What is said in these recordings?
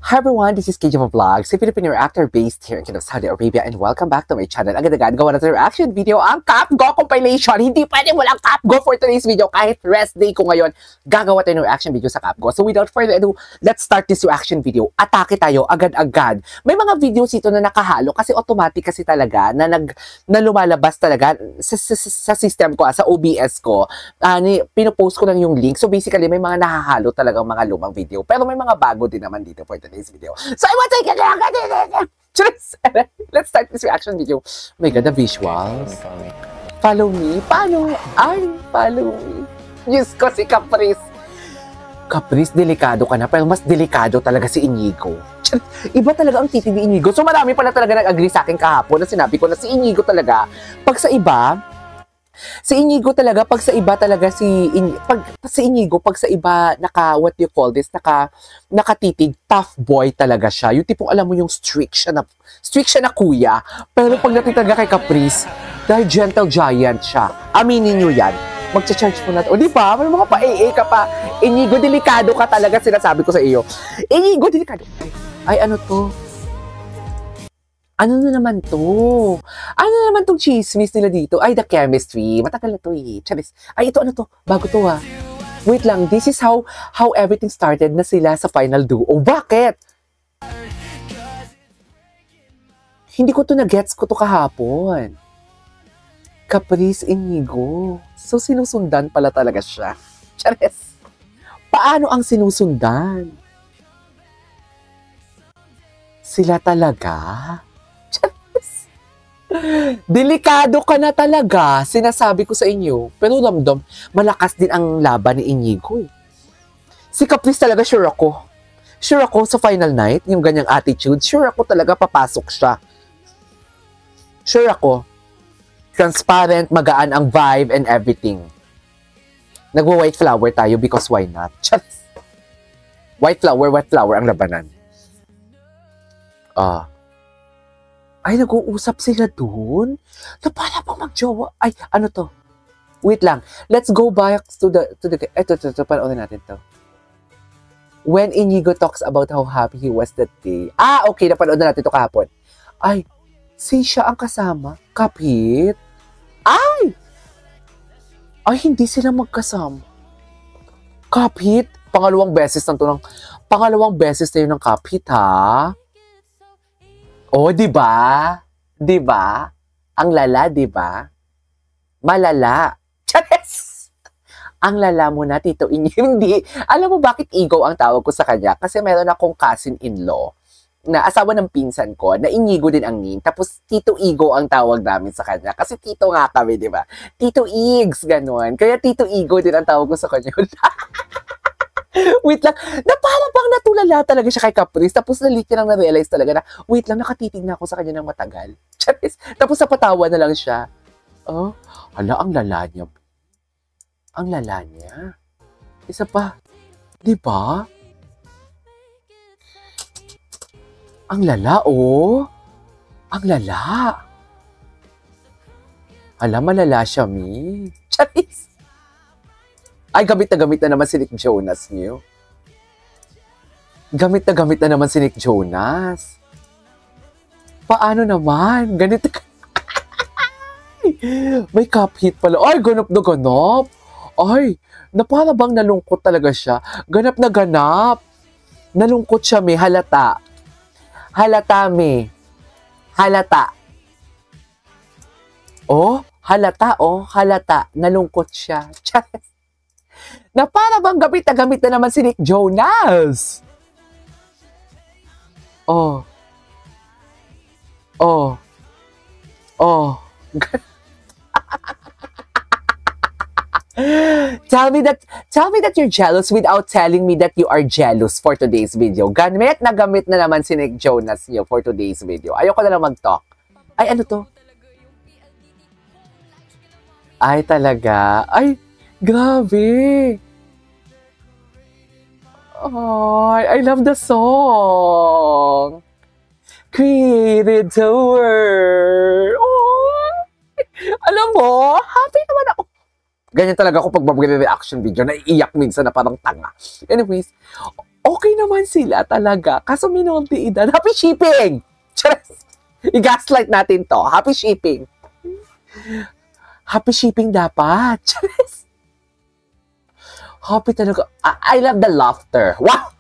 Hi everyone, this is KJ Vlogs, a Filipino reactor based here in Saudi Arabia, and welcome back to my channel. Agad-agad gawa natin reaction video ang CapGo compilation. Hindi pwede walang CapGo for today's video kahit rest day ko ngayon. Gagawa tayo ng reaction video sa CapGo. So without further ado, let's start this reaction video. Atake tayo agad-agad. May mga videos ito na nakahalo kasi automatic kasi talaga na lumalabas talaga sa system ko, sa OBS ko. Pinopost ko lang yung link. So basically may mga nahahalo talagang mga lumang video. Pero may mga bago din naman dito for today's video. So I want to let's start this reaction video. Oh my God, the visuals. Follow me. Paano? Ay, follow me. Diyos ko, si Caprice. Caprice, delikado ka na. Pero mas delikado talaga si Inigo. Iba talaga ang titi ni Inigo. So marami pala talaga nag-agree sa akin kahapon na sinabi ko na si Inigo talaga. Pag sa iba, si Inigo talaga, pag sa iba talaga si Inigo, pag sa iba what do you call this, nakatitig, tough boy talaga siya. Yung tipong alam mo yung strict siya na kuya. Pero pag natitag kay Caprice, dahil gentle giant siya. Aminin nyo yan. Magcha-charge mo na. O di ba? May mga pa-AA ka pa. Inigo, delikado ka talaga, sinasabi ko sa iyo. Inigo, delikado. Ay, ano to? Ano na naman to? Ano na naman tong chismis nila dito? Ay, the chemistry. Matagal na to eh. Charis. Ay, ito ano to? Bago to ah. Wait lang. This is how everything started na sila sa final duo. Bakit? Hindi ko to na-gets ko to kahapon. Caprice, Inigo. So, sinusundan pala talaga siya. Charis. Paano ang sinusundan? Sila talaga? Delikado ka na talaga, sinasabi ko sa inyo. Pero ramdam, malakas din ang laban ni Inigo eh. Si Caprice talaga, sure ako. Sure ako sa final night, yung ganyang attitude, sure ako talaga papasok siya. Sure ako. Transparent, magaan ang vibe and everything. Nagwa-white flower tayo because why not? White flower ang labanan. Ay, nag-uusap sila dun? Na para bang mag-jowa? Ay, ano to? Wait lang. Let's go back to the ito, panoorin natin to. When Inigo talks about how happy he was that day. Okay, napanood na natin to kahapon. Ay, siya ang kasama. Kapit? Ay, hindi sila magkasama. Kapit? Pangalawang beses na yun ng kapit, ha? Oh, di ba? Di ba? Ang lala, di ba? Malala. Chares! Ang lala mo na, Tito Inigo. Hindi. Alam mo bakit Igo ang tawag ko sa kanya? Kasi meron akong cousin-in-law na asawa ng pinsan ko, na Inigo din ang name. Tapos, Tito Igo ang tawag namin sa kanya. Kasi Tito nga kami, di ba? Tito Igs, ganun. Kaya Tito Igo din ang tawag ko sa kanya. Wait lang, na parang bang natulala talaga siya kay Caprice. Tapos nalit lang na-realize talaga na, wait lang, nakatitig na ako sa kanya ng matagal. Tapos napatawa na lang siya. Hala, ang lala niya. Ang lala niya. Isa pa, di ba? Ang lala, oh. Ang lala. Hala, malala siya, mi. Charis. Ay, gamit na naman si Nick Jonas niyo. Gamit na naman si Nick Jonas. Paano naman? Ganito. May cup hit pala. Ay, ganap na ganap. Ay, na para bang nalungkot talaga siya. Ganap na ganap. Nalungkot siya, may halata. Halata, may. Halata. Halata. Nalungkot siya. Charis. Na para bang gamit na naman si Nick Jonas. Tell me that you're jealous without telling me that you are jealous for today's video. Gamit na naman si Nick Jonas niyo for today's video. Ayoko na lang mag-talk. Ay, ano to? Ay, talaga. Ay, grabe. I love the song. Created the world. Alam mo, happy naman ako. Ganyan talaga ako pag mag-reaction video. Naiiyak minsan na parang tanga. Anyways, Okay naman sila talaga. Kaso minulti edad. Happy shipping! Charis! I-gaslight natin to. Happy shipping. Happy shipping dapat. Charis! Happy talaga. I love the laughter. Wow!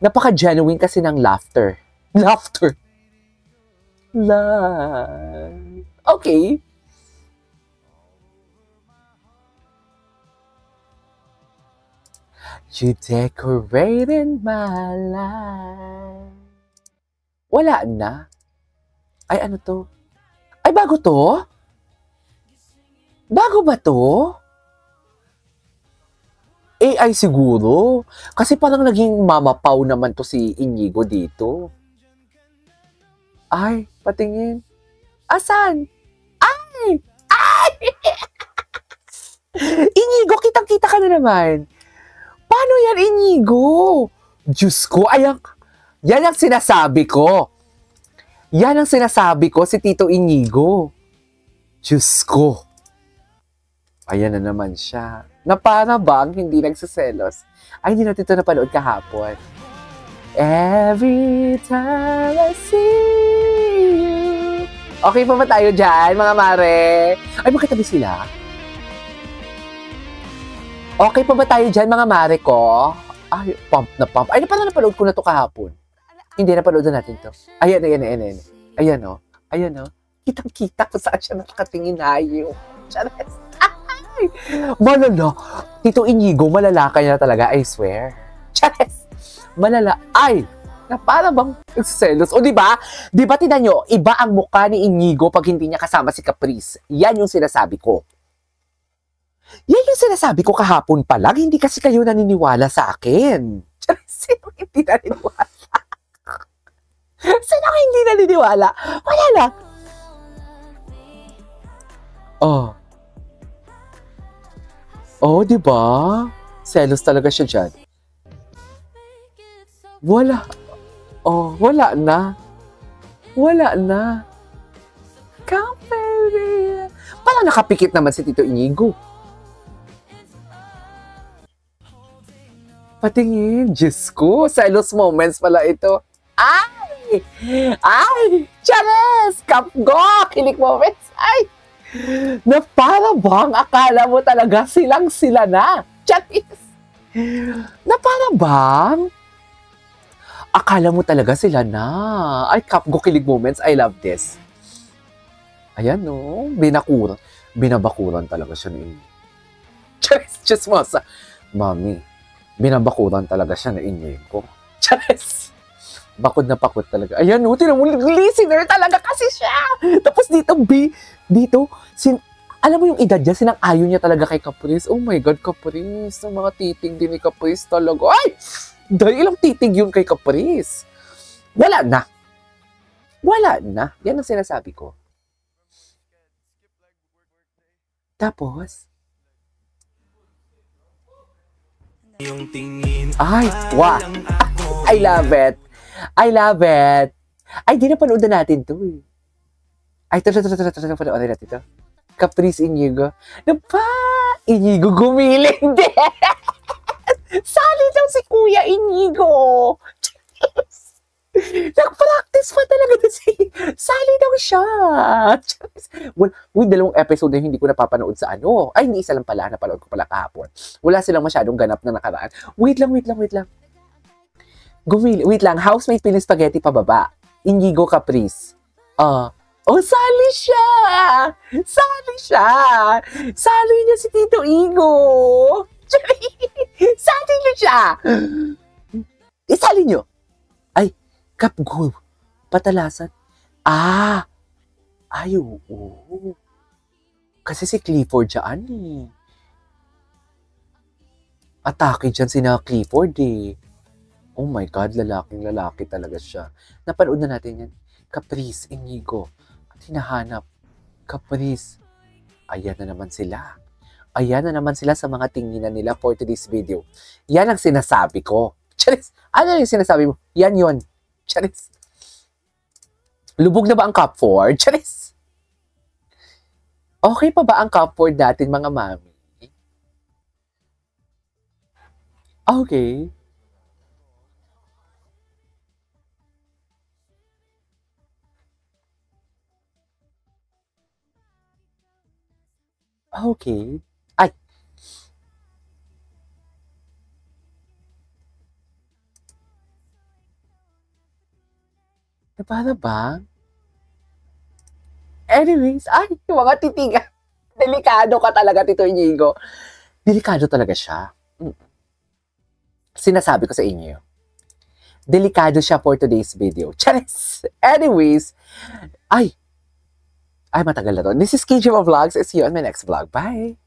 Napaka-genuine kasi ng laughter. Laughter. Love. Okay. You decorated my life. Wala na. Ay, ano to? Ay, bago to? Bago ba to? AI siguro. Kasi parang naging mamapaw naman to si Inigo dito. Ay, patingin. Asan? Ay! Ay! Inigo, kitang-kita ka na naman. Paano yan, Inigo? Diyos ko, yan ang sinasabi ko. Yan ang sinasabi ko, si Tito Inigo. Diyos ko. Ayan na naman siya. Na para bang hindi nagsiselos. Ay, hindi natin ito napanood kahapon. Every time I see you. Okay pa ba tayo dyan, mga mare? Ay, makitabi sila. Okay pa ba tayo dyan, mga mare ko? Ay, pump na pump. Ay, napanood ko na to kahapon. Hindi, napanood na natin to. Ayan. Ayan, o. Ayan, o. Kitang-kita kung saan siya nakatingin hayo. Chares. Ay! Malala. Tito Inigo, malala ka niya talaga, I swear. Chares. Malala. Ay! Na para bang nagsiselos. O, diba? Diba, tinan nyo, iba ang mukha ni Inigo pag hindi niya kasama si Caprice. Yan yung sinasabi ko. Yan yung sinasabi ko kahapon pa lang, hindi kasi kayo naniniwala sa akin. Sino hindi naniniwala? Sino hindi naniniwala? Wala lang. Oh, di ba? Selos talaga siya dyan. Wala. Oh, wala na. Wala na. Kapere. Parang nakapikit naman si Tito Inigo. Patingin, Diyos ko, selos moments pala ito. Ay! Ay! Chares! Kapgo! Kilik moments! Ay! Na para bang akala mo talaga silang sila na? Chares! Na para bang akala mo talaga sila na? Ay, Kapgo, kilig moments. I love this. Ayan, no? Binabakuran talaga siya ni Chares! Chismosa. Mami, binabakuran talaga siya na Inigo. Chares! Bakod na pakot talaga. Ayan, no, tinan mo, listener talaga kasi siya. Tapos dito, alam mo yung edad niya, sinang-ayon niya talaga kay Caprice. Oh my God, Caprice. Ang mga titig din ni Caprice talaga. Ay! Dahil ilang titig yun kay Caprice. Wala na. Wala na. Yan ang sinasabi ko. Tapos, ay, wow. I love it. I love it. Ay, di na panood na natin to eh. Ay, panood natin to. Caprice Inigo. Inigo gumiling din. Sali daw si Kuya Inigo. Nag-practice pa talaga na sali daw siya. Well, dalawang episode na hindi ko napapanood sa ano. Ay, hindi isa lang pala. Napanood ko pala kahapon. Wala silang masyadong ganap na nakaraan. Wait lang. Wait lang. Housemate piling spaghetti pababa. Inigo Caprice. Sali siya! Sali niya si Tito Igo. Sali niyo siya! Isali niyo. Ay, Kapgo. Patalasan. Ay, oo. Kasi si Clifford dyan eh. Atake dyan si na Clifford eh. Oh my God, lalaki talaga siya. Napanood na natin yan. Caprice, Inigo. At hinahanap. Caprice. Ayan na naman sila. Ayan na naman sila sa mga tinginan nila for today's video. Yan ang sinasabi ko. Charis, ano yung sinasabi mo? Yan yun. Charis. Lubog na ba ang cup 4? Charis. Okay pa ba ang cup 4 natin, mga mami? Okay. Okay. Ay, paano ba? Anyways, ay, yung mga titiga. Delikado ka talaga, Tito Inigo. Delikado talaga siya. Sinasabi ko sa inyo. Delikado siya for today's video. Charis! Anyways, ay, matagal na to. This is KJ Vlogs. See you on my next vlog. Bye!